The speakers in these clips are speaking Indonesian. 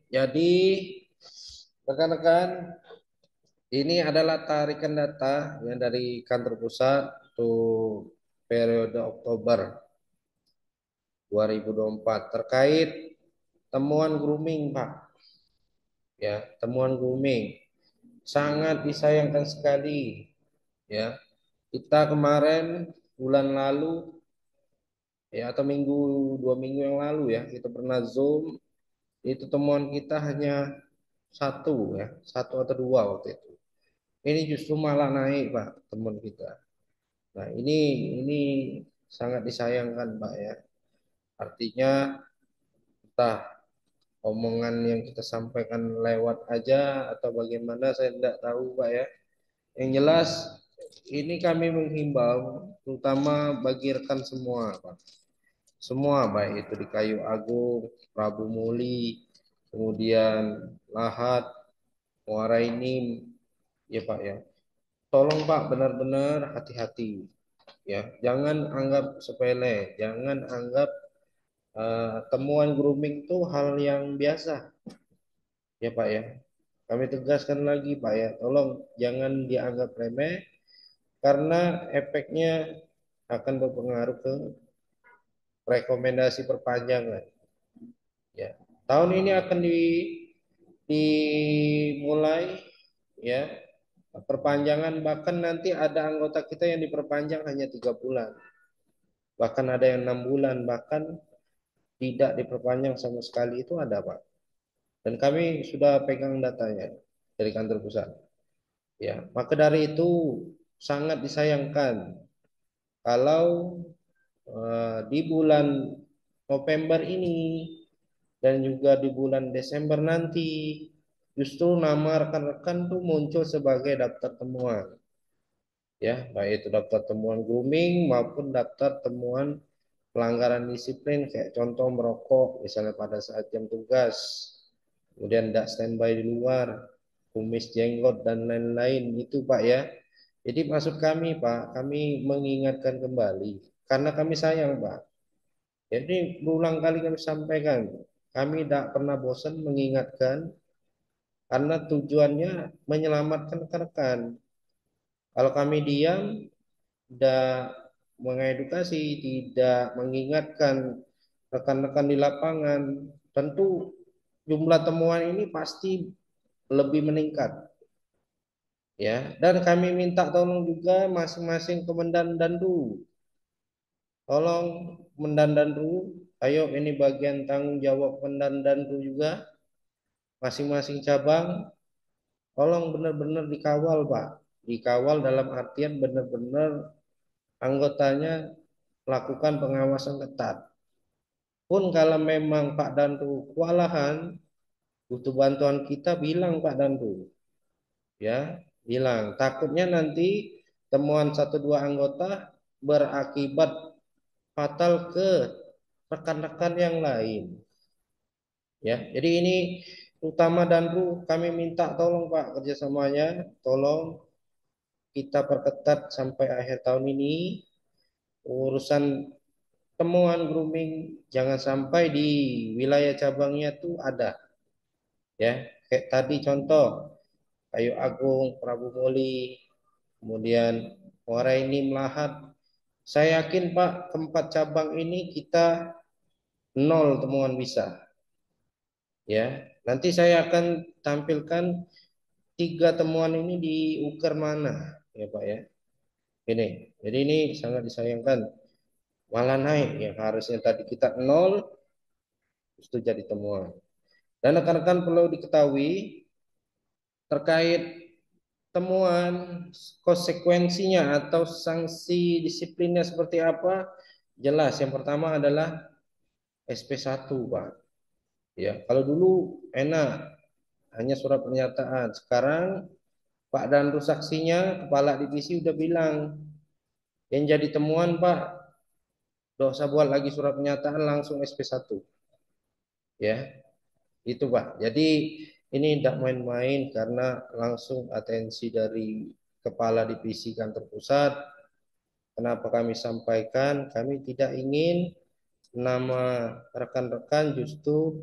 Jadi rekan-rekan, ini adalah tarikan data yang dari kantor pusat untuk periode Oktober 2024 terkait temuan grooming, Pak. Ya, temuan grooming sangat disayangkan sekali. Ya, kita kemarin bulan lalu ya atau dua minggu yang lalu ya kita pernah Zoom, itu temuan kita hanya satu ya, satu atau dua waktu itu. Ini justru malah naik, Pak, temuan kita. Nah, ini sangat disayangkan, Pak ya. Artinya entah omongan yang kita sampaikan lewat aja atau bagaimana saya tidak tahu, Pak ya. Yang jelas ini kami menghimbau terutama bagi rekan semua, Pak. Semua baik itu di Kayu Agung, Prabu Muli, kemudian Lahat, Muara Enim, ya Pak ya. Tolong Pak benar-benar hati-hati ya. Jangan anggap sepele, jangan anggap temuan grooming itu hal yang biasa ya Pak ya. Kami tegaskan lagi Pak ya, tolong jangan dianggap remeh karena efeknya akan berpengaruh ke rekomendasi perpanjangan ya. Tahun ini akan dimulai ya perpanjangan, bahkan nanti ada anggota kita yang diperpanjang hanya 3 bulan, bahkan ada yang 6 bulan, bahkan tidak diperpanjang sama sekali itu ada Pak. Dan kami sudah pegang datanya dari kantor pusat. Ya, maka dari itu sangat disayangkan kalau di bulan November ini dan juga di bulan Desember nanti justru nama rekan-rekan tuh muncul sebagai daftar temuan ya, baik itu daftar temuan grooming maupun daftar temuan pelanggaran disiplin kayak contoh merokok misalnya pada saat jam tugas, kemudian tidak standby di luar, kumis jenggot dan lain-lain itu Pak ya. Jadi maksud kami Pak, kami mengingatkan kembali karena kami sayang Pak. Jadi berulang kali kami sampaikan, kami tidak pernah bosan mengingatkan karena tujuannya menyelamatkan rekan-rekan. Kalau kami diam, tidak mengedukasi, tidak mengingatkan rekan-rekan di lapangan, tentu jumlah temuan ini pasti lebih meningkat. Ya, dan kami minta tolong juga masing-masing Komandan Dandu. Tolong Komandan Dandu, ayo ini bagian tanggung jawab Komandan Dandu juga, masing-masing cabang, tolong benar-benar dikawal, Pak. Dikawal dalam artian benar-benar anggotanya melakukan pengawasan ketat. Pun kalau memang Pak Dandu kewalahan, butuh bantuan kita, bilang Pak Dandu. Ya, bilang. Takutnya nanti temuan satu dua anggota berakibat fatal ke rekan-rekan yang lain. Ya, jadi ini utama Dandu kami minta tolong Pak kerjasamanya, tolong kita perketat sampai akhir tahun ini urusan temuan grooming jangan sampai di wilayah cabangnya tuh ada ya kayak tadi contoh Kayu Agung, Prabu Muli, kemudian Muara ini Melahat. Saya yakin Pak keempat cabang ini kita nol temuan bisa ya. Nanti saya akan tampilkan 3 temuan ini di uker mana ya Pak ya. Ini jadi ini sangat disayangkan malah naik ya, harusnya tadi kita nol itu jadi temuan. Dan rekan-rekan perlu diketahui terkait temuan konsekuensinya atau sanksi disiplinnya seperti apa? Jelas yang pertama adalah SP1 Pak. Ya, kalau dulu enak hanya surat pernyataan. Sekarang Pak Dandu saksinya kepala divisi udah bilang yang jadi temuan Pak, tidak usah buat lagi surat pernyataan langsung SP1. Ya, itu Pak. Jadi ini tidak main-main karena langsung atensi dari kepala divisi kantor pusat. Kenapa kami sampaikan? Kami tidak ingin nama rekan-rekan justru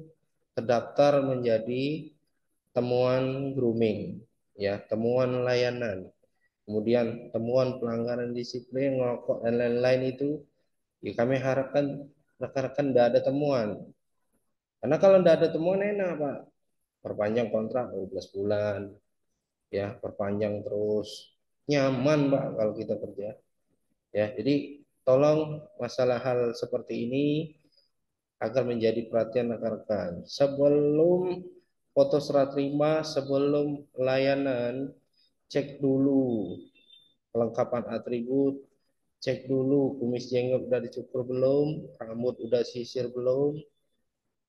terdaftar menjadi temuan grooming, ya, temuan layanan, kemudian temuan pelanggaran disiplin, ngerokok dan lain-lain itu, ya kami harapkan rekan-rekan tidak ada temuan. Karena kalau tidak ada temuan enak Pak, perpanjang kontrak 12 bulan, ya perpanjang terus, nyaman Pak kalau kita kerja. Ya, jadi tolong masalah hal seperti ini agar menjadi perhatian rekan-rekan. Sebelum foto serah terima, sebelum layanan, cek dulu kelengkapan atribut, cek dulu kumis jenggot udah dicukur belum, rambut udah sisir belum,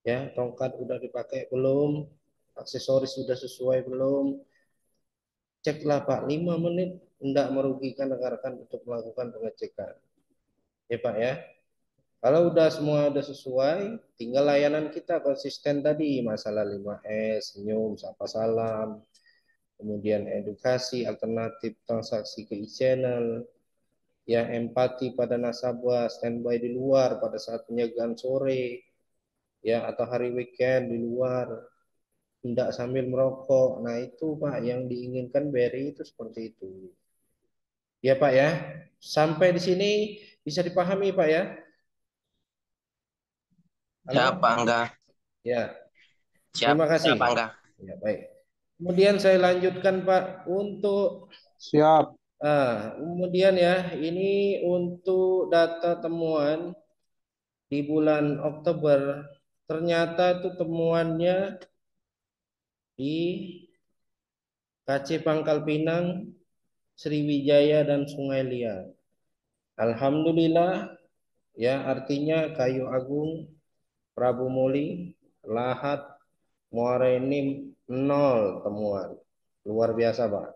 ya tongkat udah dipakai belum, aksesoris sudah sesuai belum. Ceklah Pak, 5 menit tidak merugikan rekan-rekan untuk melakukan pengecekan. Ya Pak ya. Kalau udah semua udah sesuai, tinggal layanan kita konsisten tadi, masalah 5S, senyum, sapa salam, kemudian edukasi, alternatif transaksi ke e-channel, ya empati pada nasabah, standby di luar pada saat penjagaan sore, ya atau hari weekend di luar, tidak sambil merokok. Nah itu Pak yang diinginkan BRI itu seperti itu. Ya Pak ya, sampai di sini bisa dipahami Pak ya. Siap, Pak Halo? Angga. Ya, Siap, terima siap, Pak kasih. Angga. Ya, baik. Kemudian saya lanjutkan Pak untuk Siap. kemudian ya ini untuk data temuan di bulan Oktober ternyata itu temuannya di KC Pangkal Pinang, Sriwijaya dan Sungai Liat. Alhamdulillah ya artinya Kayu Agung, Prabu Muli, Lahat, Muara Enim nol temuan. Luar biasa Pak.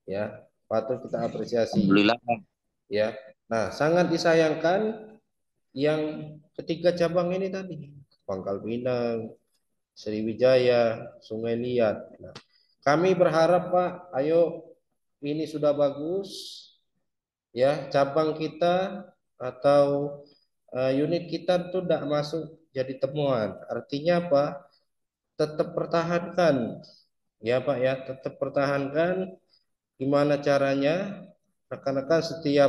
Ya, patut kita apresiasi. Alhamdulillah. Ya, nah sangat disayangkan yang ketiga cabang ini tadi, Pangkal Pinang, Sriwijaya, Sungai Liat. Nah, kami berharap Pak, ayo ini sudah bagus, ya cabang kita atau unit kita tuh tidak masuk jadi temuan. Artinya apa? Tetap pertahankan, ya Pak ya, tetap pertahankan. Gimana caranya? Rekan-rekan setiap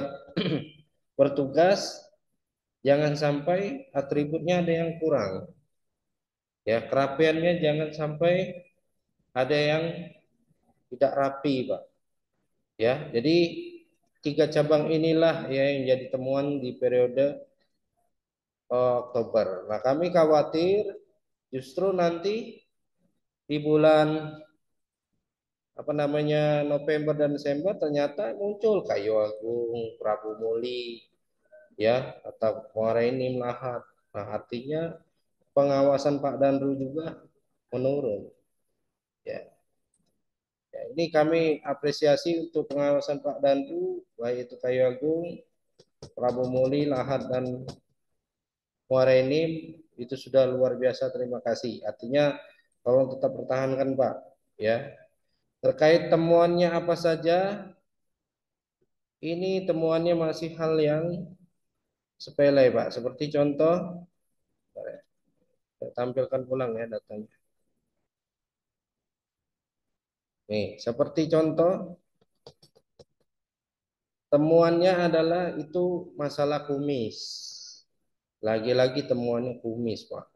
bertugas jangan sampai atributnya ada yang kurang. Ya, kerapiannya jangan sampai ada yang tidak rapi, Pak. Ya, jadi tiga cabang inilah ya yang jadi temuan di periode Oktober. Nah, kami khawatir justru nanti di bulan apa namanya November dan Desember ternyata muncul Kayu Agung, Prabu Muli, ya atau Muara Enim Lahat. Nah, artinya pengawasan Pak Danru juga menurun. Ya, ya, ini kami apresiasi untuk pengawasan Pak Danru, baik itu Kayu Agung, Prabu Muli, Lahat dan Muara Enim itu sudah luar biasa. Terima kasih. Artinya tolong tetap pertahankan Pak. Ya, terkait temuannya apa saja, ini temuannya masih hal yang sepele Pak. Seperti contoh, saya tampilkan ulang ya datanya. Nih, seperti contoh temuannya adalah itu masalah kumis. Lagi-lagi temuannya kumis, Pak.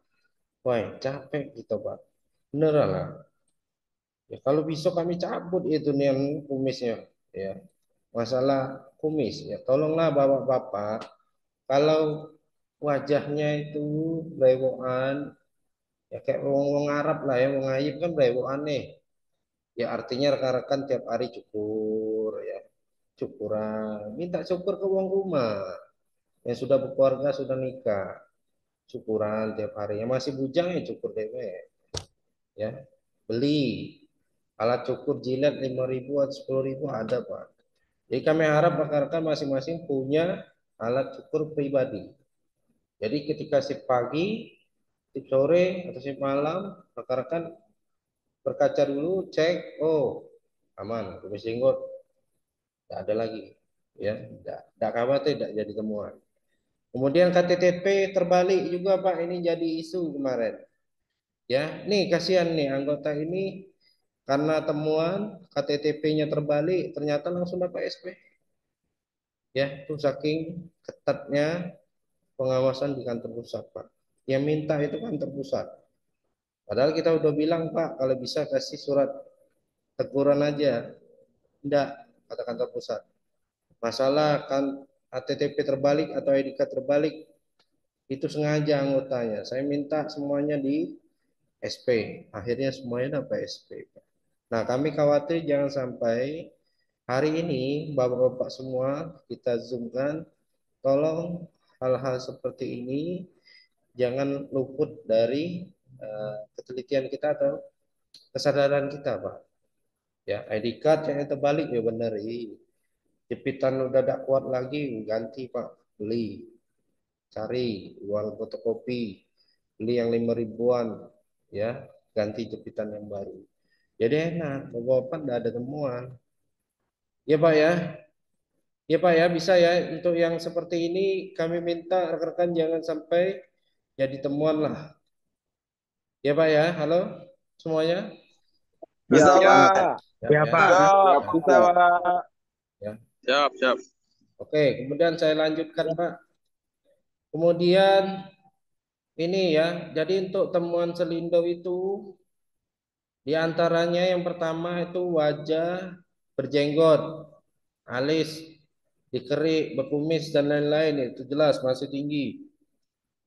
Wah, capek kita, Pak. Beneran lah. Ya, kalau bisa kami cabut itu nih yang kumisnya. Ya, masalah kumis. Ya, tolonglah bapak-bapak. Kalau wajahnya itu brewokan, ya kayak wong-wong Arab lah ya, wong Ayib kan brewokan nih. Ya artinya rekan-rekan tiap hari cukur, ya cukuran. Minta cukur ke uang rumah. Yang sudah berkeluarga, sudah nikah. Cukuran tiap hari. Yang masih bujang ya cukur dewek. Ya, beli alat cukur jilat 5.000 atau 10.000 ada Pak. Jadi kami harap rekan-rekan masing-masing punya alat cukur pribadi. Jadi ketika shift pagi, shift sore atau shift malam, rekan-rekan berkaca dulu, cek, oh aman, kumis jenggot, tidak ada lagi, ya, tidak khawatir, tidak jadi temuan. Kemudian KTTP terbalik juga Pak, ini jadi isu kemarin. Ya, nih kasihan nih anggota ini karena temuan KTTP-nya terbalik, ternyata langsung dapat SP. Ya, itu saking ketatnya pengawasan di kantor pusat, Pak. Yang minta itu kantor pusat. Padahal kita udah bilang, Pak, kalau bisa kasih surat teguran aja. Tidak, kata kantor pusat. Masalah kan ATTP terbalik atau ID card terbalik itu sengaja anggotanya. Saya minta semuanya di SP. Akhirnya semuanya dapat SP. Nah, kami khawatir jangan sampai hari ini Bapak-bapak semua kita zoomkan, tolong hal-hal seperti ini jangan luput dari ketelitian kita atau kesadaran kita, Pak. Ya, ID card yang terbalik ya benar. Jepitan udah tidak kuat lagi, ganti Pak, beli, cari uang fotokopi, beli yang 5 ribuan, ya, ganti jepitan yang baru. Jadi enak, Bapak tidak ada temuan. Ya Pak ya, ya Pak ya, bisa ya untuk yang seperti ini kami minta rekan-rekan jangan sampai jadi temuan lah. Ya Pak ya, halo semuanya. Ya, Bisa, Pak. Pak. Ya, Ya ya, Pak, Siap. bisa Pak. ya. Siap, siap. Oke, kemudian saya lanjutkan Pak. Kemudian ini ya, jadi untuk temuan Selindo itu di antaranya yang pertama itu wajah berjenggot, alis, dikerik, berkumis dan lain-lain itu jelas masih tinggi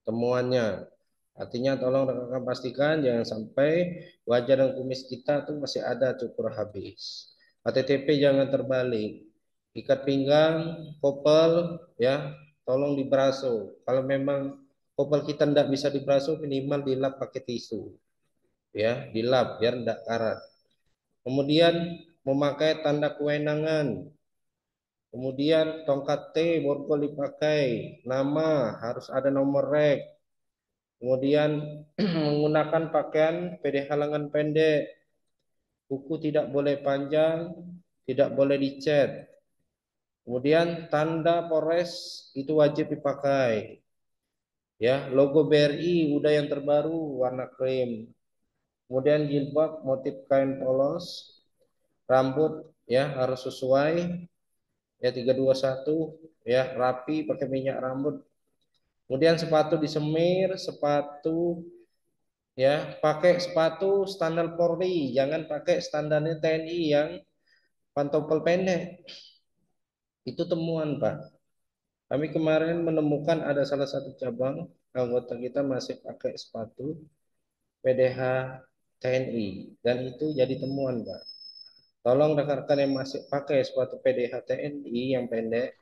temuannya. Artinya tolong rekan-rekan pastikan jangan sampai wajah dan kumis kita tuh masih ada cukur habis. KTTP jangan terbalik. Ikat pinggang, kopel ya, tolong diberaso. Kalau memang kopel kita tidak bisa diberaso minimal dilap pakai tisu. Ya, dilap biar tidak karat. Kemudian memakai tanda kewenangan. Kemudian tongkat T borgol dipakai. Nama harus ada nomor rek. Kemudian menggunakan pakaian PDH lengan pendek. Kuku tidak boleh panjang, tidak boleh dicet. Kemudian tanda Polres itu wajib dipakai. Ya, logo BRI udah yang terbaru warna krim. Kemudian jilbab motif kain polos, rambut ya harus sesuai ya 321 ya rapi pakai minyak rambut. Kemudian sepatu disemir, sepatu ya pakai sepatu standar Polri, jangan pakai standarnya TNI yang pantopel pendek. Itu temuan, Pak. Kami kemarin menemukan ada salah satu cabang anggota kita masih pakai sepatu PDH TNI dan itu jadi temuan, Pak. Tolong rekan-rekan yang masih pakai sepatu PDH TNI yang pendek,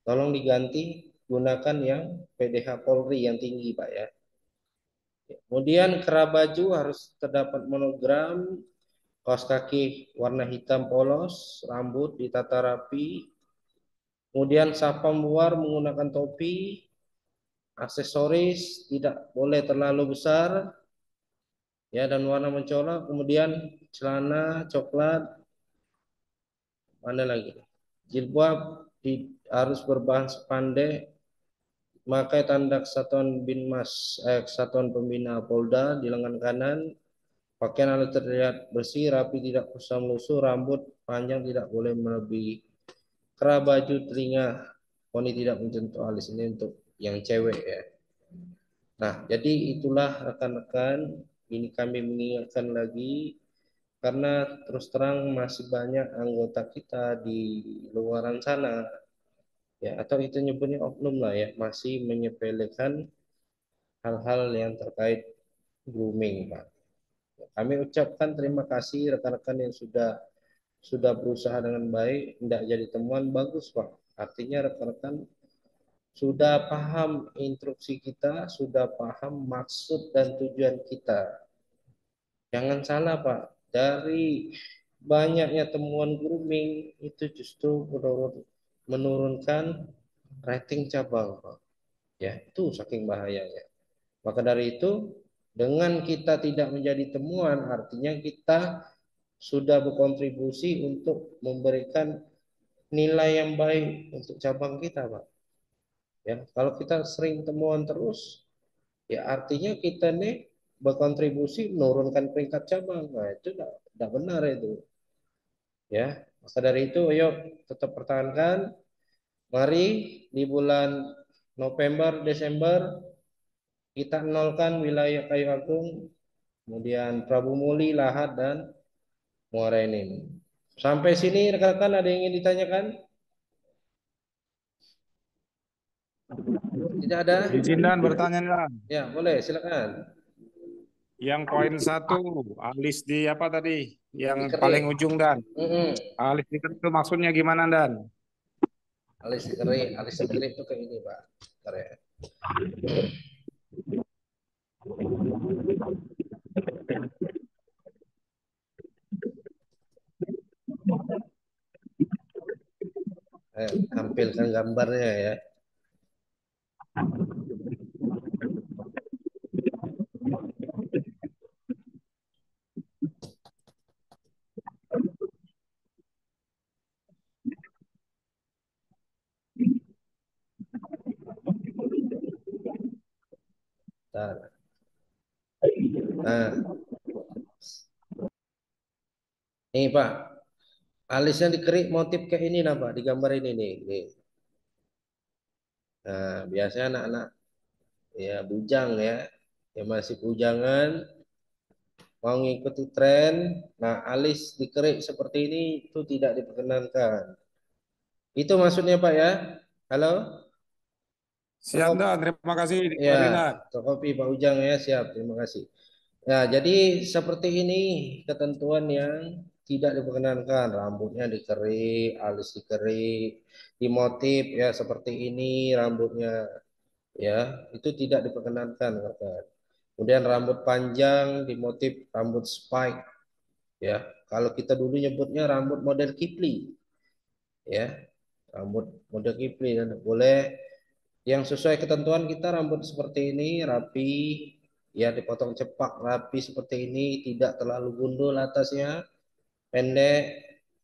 tolong diganti gunakan yang PDH Polri yang tinggi, Pak ya. Kemudian kera baju harus terdapat monogram, kaos kaki warna hitam polos, rambut ditata rapi. Kemudian sapam luar menggunakan topi, aksesoris tidak boleh terlalu besar, ya dan warna mencolok. Kemudian celana coklat, mana lagi? Jilbab harus berbahan spandek, pakai tanda kesatuan Binmas, kesatuan pembina Polda di lengan kanan. Pakaian harus terlihat bersih, rapi, tidak kusam lusuh, rambut panjang tidak boleh melebihi kera baju telinga, poni tidak menyentuh alis. Ini untuk yang cewek ya. Nah, jadi itulah rekan-rekan, ini kami mengingatkan lagi karena terus terang masih banyak anggota kita di luaran sana ya atau itu nyebutnya oknum lah ya, masih menyepelekan hal-hal yang terkait grooming, Pak. Kami ucapkan terima kasih rekan-rekan yang sudah berusaha dengan baik, tidak jadi temuan bagus, Pak. Artinya rekan-rekan sudah paham instruksi kita, sudah paham maksud dan tujuan kita. Jangan salah, Pak. Dari banyaknya temuan grooming itu justru menurunkan rating cabang, Pak. Ya, itu saking bahayanya. Maka dari itu, dengan kita tidak menjadi temuan, artinya kita sudah berkontribusi untuk memberikan nilai yang baik untuk cabang kita, Pak. Ya, kalau kita sering temuan terus, ya artinya kita nih berkontribusi menurunkan peringkat cabang. Nah, itu tidak benar itu. Ya, maka dari itu, ayo tetap pertahankan. Mari di bulan November, Desember kita nolkan wilayah Kayu Agung, kemudian Prabu Muli, Lahat, dan Muara Enim. Sampai sini rekan-rekan ada yang ingin ditanyakan? Tidak ada? Izin dan bertanya dan. Ya, boleh, silakan. Yang poin satu, alis di apa tadi? Yang Dikerik. paling ujung dan. Mm-mm. Alis di itu maksudnya gimana dan? Alis dikerik itu kayak ini, Pak. Bentar ya. Tampilkan gambarnya ya. Bentar. Nah, nih Pak, alisnya dikerik motif kayak ini nah Pak, di gambar ini nih. Nih. Nah, biasanya anak-anak ya bujang ya, yang masih bujangan mau ngikuti tren. Nah, alis dikerik seperti ini itu tidak diperkenankan. Itu maksudnya Pak ya. Halo? Siap Terkop, dan, terima kasih ya, dengerin dan. terkopi Pak Ujang ya, siap. Terima kasih. Ya, jadi seperti ini ketentuan yang tidak diperkenankan. Rambutnya dikerik, alis dikerik, dimotif ya seperti ini rambutnya ya, itu tidak diperkenankan rekan. Kemudian rambut panjang dimotif rambut spike ya. Kalau kita dulu nyebutnya rambut model Kipli ya, rambut model Kipli dan boleh yang sesuai ketentuan kita rambut seperti ini rapi ya, dipotong cepak rapi seperti ini, tidak terlalu gundul atasnya, pendek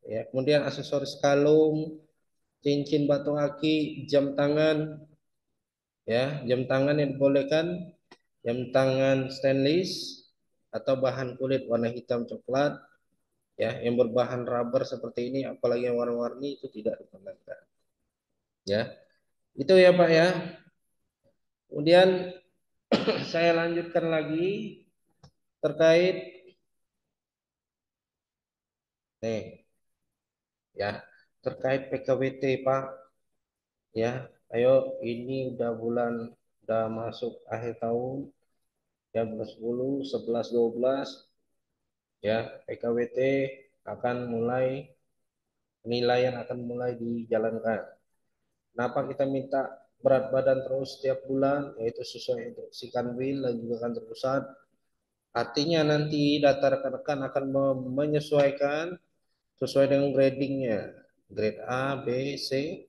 ya. Kemudian aksesoris kalung, cincin batu aki, jam tangan ya, jam tangan yang dibolehkan jam tangan stainless atau bahan kulit warna hitam coklat ya, yang berbahan rubber seperti ini apalagi yang warna-warni itu tidak diperkenankan ya. Itu ya Pak ya. Kemudian saya lanjutkan lagi terkait nih ya, terkait PKWT Pak ya. Ayo ini udah udah masuk akhir tahun ya, bulan 10, 11, 12 ya, PKWT akan mulai, penilaian akan mulai dijalankan. Kenapa kita minta berat badan terus setiap bulan, yaitu sesuai instruksi Kanwil dan juga kantor pusat. Artinya nanti data rekan-rekan akan menyesuaikan sesuai dengan gradingnya, grade A, B, C,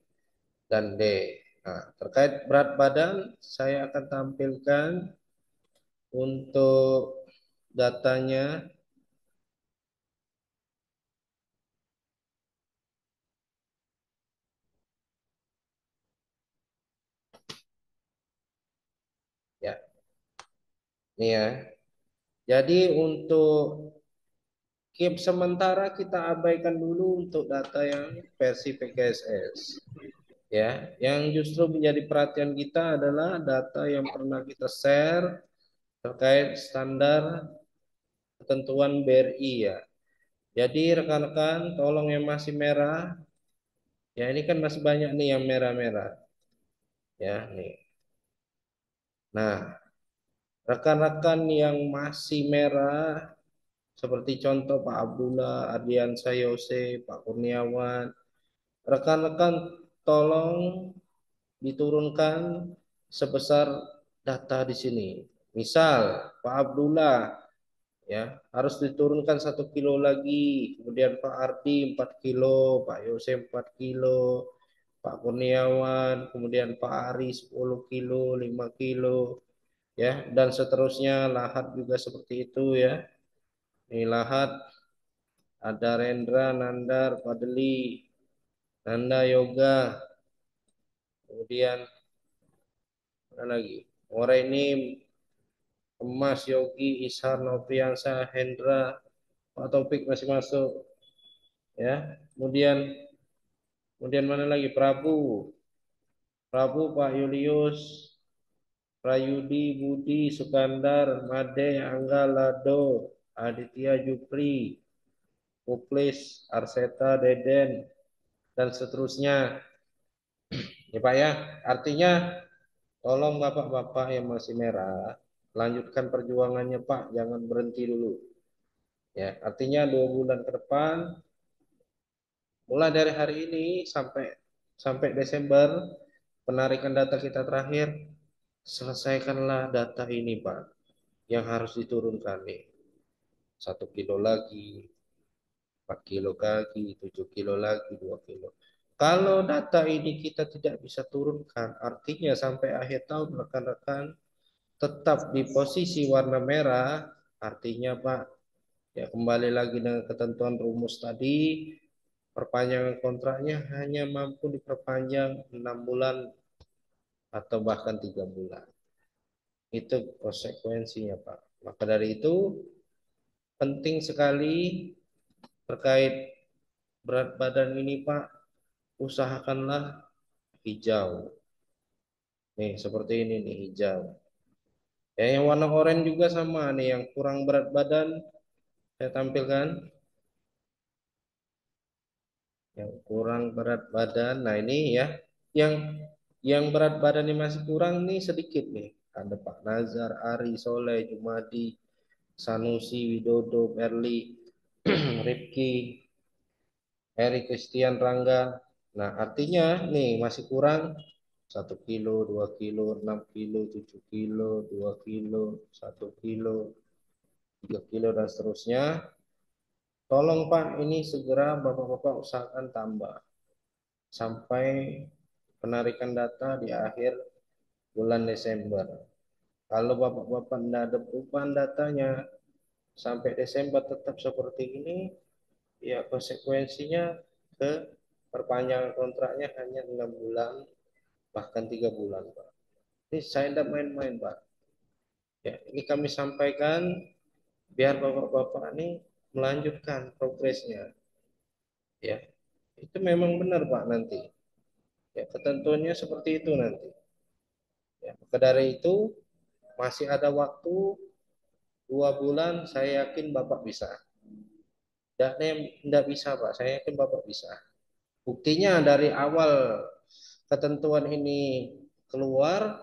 dan D. Nah, terkait berat badan, saya akan tampilkan untuk datanya ya. Ini ya. Jadi untuk keep sementara kita abaikan dulu untuk data yang versi PKSS. Ya, yang justru menjadi perhatian kita adalah data yang pernah kita share terkait standar ketentuan BRI ya. Jadi rekan-rekan tolong yang masih merah, ya ini kan masih banyak nih yang merah-merah. Ya, nih. Nah, rekan-rekan yang masih merah seperti contoh Pak Abdullah, Ardiansa Yose, Pak Kurniawan, rekan-rekan tolong diturunkan sebesar data di sini. Misal Pak Abdullah ya harus diturunkan 1 kilo lagi, kemudian Pak Ardi 4 kilo, Pak Yose 4 kilo, Pak Kurniawan, kemudian Pak Ari 10 kilo, 5 kilo ya, dan seterusnya. Lahat juga seperti itu ya. Ini Lahat ada Rendra, Nandar, Padli, Nanda Yoga, kemudian mana lagi? Ora ini Emas, Yogi, Ishar, Nopriansa, Hendra, Pak Taufik masih masuk. Ya, kemudian mana lagi? Prabu, Pak Julius, Prayudi, Budi, Sukandar, Made, Angga, Lado, Aditya, Jupri, Muklis, Arseta, Deden, dan seterusnya. Ya Pak ya, artinya tolong bapak-bapak yang masih merah, lanjutkan perjuangannya Pak, jangan berhenti dulu. Ya, artinya 2 bulan ke depan, mulai dari hari ini sampai Desember, penarikan data kita terakhir, selesaikanlah data ini Pak, yang harus diturunkan nih. 1 kilo lagi, 4 kilo lagi, 7 kilo lagi, 2 kilo. Kalau data ini kita tidak bisa turunkan, artinya sampai akhir tahun rekan-rekan tetap di posisi warna merah, artinya Pak, ya kembali lagi dengan ketentuan rumus tadi, perpanjangan kontraknya hanya mampu diperpanjang 6 bulan atau bahkan 3 bulan. Itu konsekuensinya Pak. Maka dari itu penting sekali terkait berat badan ini Pak, usahakanlah hijau. Nih seperti ini nih hijau. Ya, yang warna oranye juga sama nih, yang kurang berat badan saya tampilkan. Yang kurang berat badan. Nah, ini ya. Yang berat badannya masih kurang nih sedikit nih. Ada Pak Nazar, Ari, Soleh, Jumadi, Sanusi, Widodo, Berli, Rifki, Eri, Christian, Rangga. Nah, artinya nih masih kurang 1 kilo, 2 kilo, 6 kilo, 7 kilo, 2 kilo, 1 kilo, 3 kilo, dan seterusnya. Tolong Pak, ini segera Bapak-Bapak usahakan tambah sampai penarikan data di akhir bulan Desember. Kalau Bapak-Bapak tidak ada perubahan datanya sampai Desember tetap seperti ini, ya konsekuensinya ke perpanjangan kontraknya hanya 6 bulan, bahkan 3 bulan, Pak. Ini saya tidak main-main, Pak. Ya, ini kami sampaikan biar Bapak-Bapak ini melanjutkan progresnya. Ya, itu memang benar, Pak, nanti. Ya, ketentuannya seperti itu nanti. Ya, maka dari itu masih ada waktu 2 bulan, saya yakin Bapak bisa. Tidak bisa, Pak. Saya yakin Bapak bisa. Buktinya dari awal ketentuan ini keluar,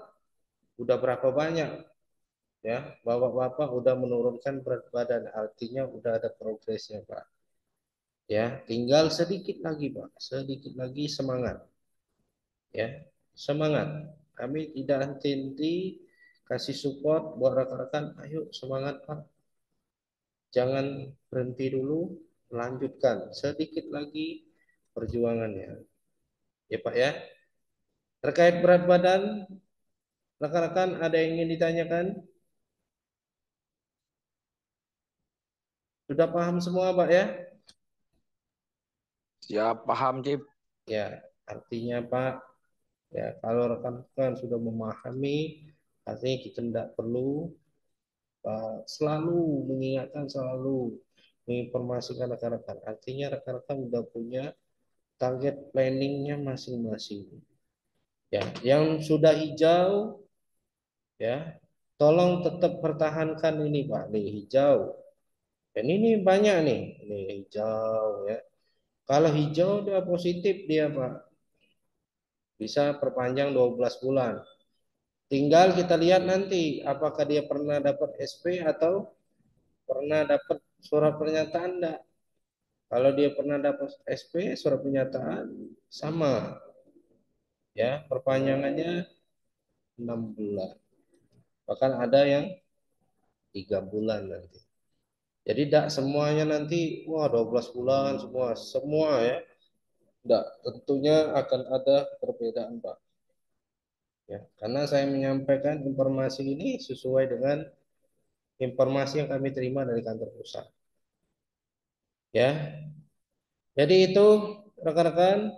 udah berapa banyak ya bapak-bapak udah menurunkan berat badan, artinya udah ada progresnya Pak. Ya, tinggal sedikit lagi Pak, sedikit lagi semangat. Ya, semangat. Kami tidak henti-henti kasih support buat rekan-rekan. Ayo semangat Pak. Jangan berhenti dulu, lanjutkan sedikit lagi perjuangannya. Ya Pak ya. Terkait berat badan, rekan-rekan ada yang ingin ditanyakan? Sudah paham semua Pak ya? Siap, paham, Cip. Ya, artinya Pak, ya kalau rekan-rekan sudah memahami, artinya kita tidak perlu selalu mengingatkan, selalu menginformasikan rekan-rekan. Artinya rekan-rekan sudah punya target planningnya masing-masing. Ya, yang sudah hijau, ya, tolong tetap pertahankan ini Pak, nih hijau. Dan ini banyak nih hijau ya. Kalau hijau dia positif dia Pak, bisa perpanjang 12 bulan. Tinggal kita lihat nanti apakah dia pernah dapat SP atau pernah dapat surat pernyataan enggak. Kalau dia pernah dapat SP, surat pernyataan sama ya, perpanjangannya 6 bulan. Bahkan ada yang 3 bulan nanti. Jadi tidak semuanya nanti wah 12 bulan semua ya. Tidak, tentunya akan ada perbedaan Pak. Ya, karena saya menyampaikan informasi ini sesuai dengan informasi yang kami terima dari kantor pusat. Ya, jadi itu rekan-rekan,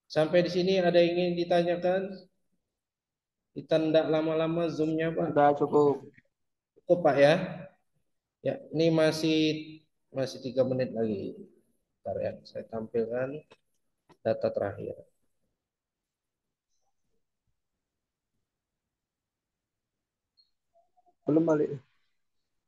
sampai di sini ada yang ingin ditanyakan? Kita tidak lama-lama zoomnya Pak. Sudah cukup. Cukup Pak ya. Ya, ini masih 3 menit lagi. Bentar ya, saya tampilkan data terakhir. Belum balik.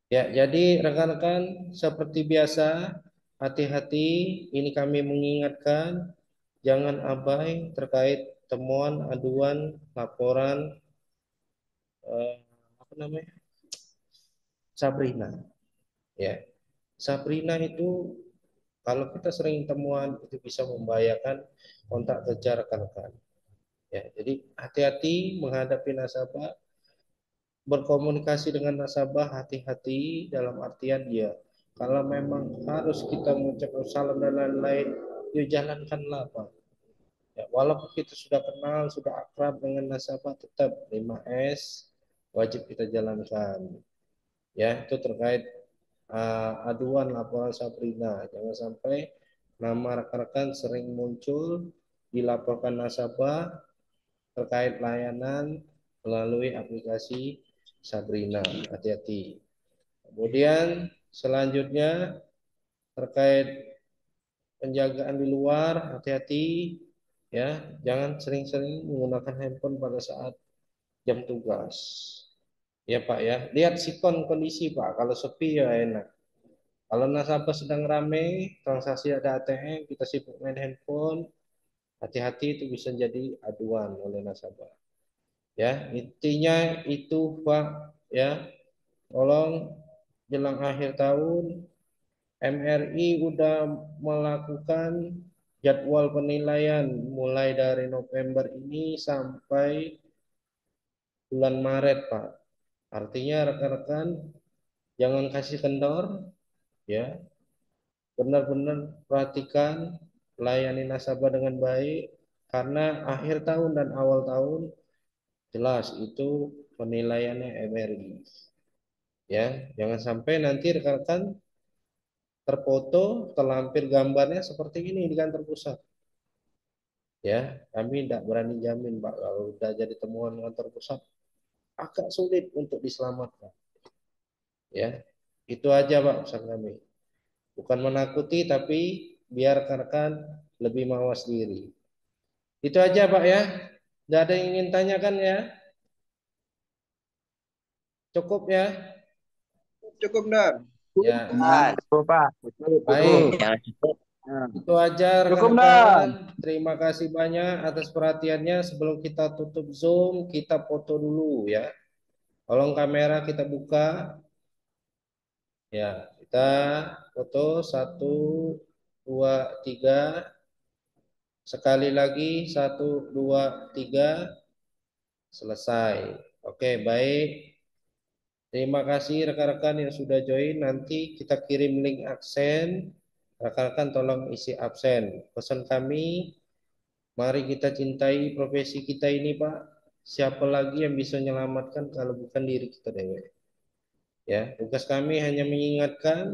Ya, jadi rekan-rekan seperti biasa, hati-hati. Ini kami mengingatkan, jangan abai terkait temuan, aduan, laporan, apa namanya, Sabrina. Ya, Sabrina itu kalau kita sering temuan itu bisa membahayakan kontak kerja rekan-rekan. Ya, jadi hati-hati menghadapi nasabah, berkomunikasi dengan nasabah, hati-hati dalam artian dia. Kalau memang harus kita mengucapkan salam dan lain-lain, yuk jalankanlah Pak. Ya, walaupun kita sudah kenal, sudah akrab dengan nasabah, tetap 5S wajib kita jalankan. Ya, itu terkait aduan laporan Sabrina. Jangan sampai nama rekan-rekan sering muncul dilaporkan nasabah terkait layanan melalui aplikasi Sabrina. Hati-hati. Kemudian selanjutnya terkait penjagaan di luar, hati-hati ya, jangan sering-sering menggunakan handphone pada saat jam tugas. Ya Pak ya, lihat sikon kondisi Pak. Kalau sepi ya enak. Kalau nasabah sedang ramai, transaksi ada ATM, kita sibuk main handphone, hati-hati itu bisa jadi aduan oleh nasabah. Ya, intinya itu Pak ya. Tolong jelang akhir tahun MRI udah melakukan jadwal penilaian mulai dari November ini sampai bulan Maret, Pak. Artinya rekan-rekan jangan kasih kendor ya. Benar-benar perhatikan, layani nasabah dengan baik karena akhir tahun dan awal tahun jelas itu penilaiannya MRI. Ya, jangan sampai nanti rekan-rekan terfoto, terlampir gambarnya seperti ini di kantor pusat. Ya, kami tidak berani jamin Pak kalau sudah jadi temuan kantor pusat agak sulit untuk diselamatkan. Ya, itu aja Pak pesan kami. Bukan menakuti tapi biar rekan-rekan lebih mawas diri. Itu aja Pak ya. Tidak ada yang ingin tanyakan ya? Cukup ya? Cukup, Dar. Ya, Cukup, Pak. baik. Ya, cukup. Itu aja Cukup, rekan-rekan. Terima kasih banyak atas perhatiannya. Sebelum kita tutup Zoom, kita foto dulu ya. Tolong kamera kita buka. Ya, kita foto 1, 2, 3. Sekali lagi 1, 2, 3. Selesai. Oke, baik. Terima kasih rekan-rekan yang sudah join. Nanti kita kirim link absen. Rekan-rekan tolong isi absen. Pesan kami, mari kita cintai profesi kita ini, Pak. Siapa lagi yang bisa menyelamatkan kalau bukan diri kita dewe. Ya, tugas kami hanya mengingatkan